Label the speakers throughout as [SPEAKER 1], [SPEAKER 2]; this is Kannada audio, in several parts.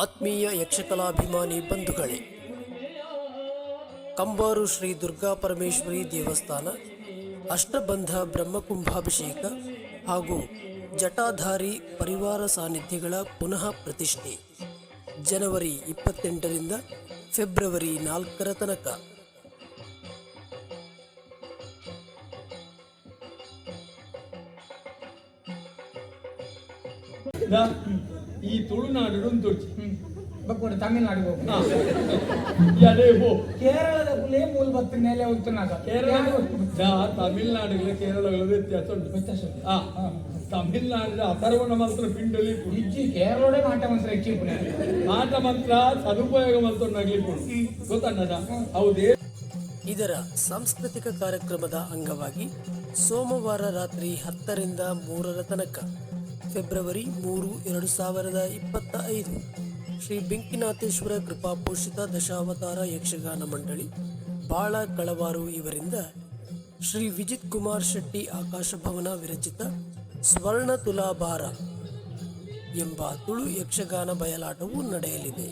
[SPEAKER 1] ಆತ್ಮೀಯ ಯಕ್ಷಕಲಾಭಿಮಾನಿ ಬಂಧುಗಳೇ, ಕಂಬಾರು ಶ್ರೀ ದುರ್ಗಾ ಪರಮೇಶ್ವರಿ ದೇವಸ್ಥಾನ ಅಷ್ಟಬಂಧ ಬ್ರಹ್ಮಕುಂಭಾಭಿಷೇಕ ಹಾಗೂ ಜಟಾಧಾರಿ ಪರಿವಾರ ಸಾನ್ನಿಧ್ಯಗಳ ಪುನಃ ಪ್ರತಿಷ್ಠೆ ಜನವರಿ 28ರಿಂದ ಫೆಬ್ರವರಿ 4ರ ತನಕ.
[SPEAKER 2] ಈ ತುಳುನಾಡು ಉಂಟು
[SPEAKER 3] ಬಕ್ಕೋಡು ತಮಿಳ್ನಾಡಿಗೆ ಹೋಗಿ ಕೇರಳದ ಕುಲೇ ಮೂಲ ಬತ್ತ ಮೇಲೆ ಹೋಗ್తున్నాಗ
[SPEAKER 2] ತಮಿಳ್ನಾಡು ಕೇರಳ ವ್ಯತ್ಯಾಸ ಉಂಟು. ತಮಿಳ್ನಾಡಿನ ಅಥರ್ವಣ ಮಂತ್ರ ಪಿಂಡಲಿ
[SPEAKER 3] ಇಜ್ಜಿ ಕೇರಳೋಡೆ ಮಾಟ ಮಂತ್ರ ಹೆಚ್ಚಿ
[SPEAKER 2] ಮಾಟ ಮಂತ್ರ ಸದುಪಯೋಗ ಮಂತ್ರ ನಗಲಿಪ್ಪು ಗೊತ್ತಣ್ಣ ಹೌದೇ.
[SPEAKER 1] ಇದರ ಸಾಂಸ್ಕೃತಿಕ ಕಾರ್ಯಕ್ರಮದ ಅಂಗವಾಗಿ ಸೋಮವಾರ ರಾತ್ರಿ 10ರಿಂದ 3ರ ತನಕ ಫೆಬ್ರವರಿ 3, 2025 ಶ್ರೀ ಬೆಂಕಿನಾಥೇಶ್ವರ ಕೃಪಾಪೋಷಿತ ದಶಾವತಾರ ಯಕ್ಷಗಾನ ಮಂಡಳಿ ಬಾಳ ಕಳವಾರು ಇವರಿಂದ ಶ್ರೀ ವಿಜಿತ್ ಕುಮಾರ್ ಶೆಟ್ಟಿ ಆಕಾಶಭವನ ವಿರಚಿತ ಸ್ವರ್ಣ ತುಲಾಭಾರ ಎಂಬ ತುಳು ಯಕ್ಷಗಾನ ಬಯಲಾಟವು ನಡೆಯಲಿದೆ.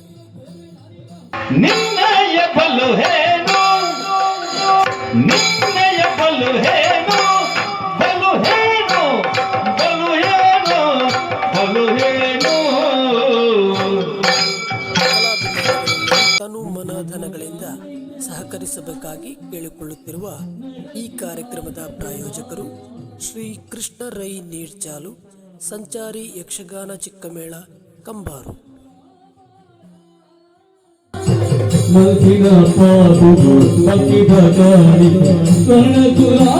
[SPEAKER 1] ತನು ಮನಧನಗಳಿಂದ ಸಹಕರಿಸಬೇಕಾಗಿ ಕೇಳಿಕೊಳ್ಳುತ್ತಿರುವ ಈ ಕಾರ್ಯಕ್ರಮದ ಪ್ರಾಯೋಜಕರು ಶ್ರೀ ಕೃಷ್ಣ ರೈ ನೀರ್ಚಾಲು, ಸಂಚಾರಿ ಯಕ್ಷಗಾನ ಚಿಕ್ಕಮೇಳ, ಕಂಬಾರು.
[SPEAKER 4] ಮಲ್ಕಿನ ಪಾಪು ಮಲ್ಕಿದ ಕಾಣಿಕೆ ಸ್ವರ್ಣ ತುಲಾ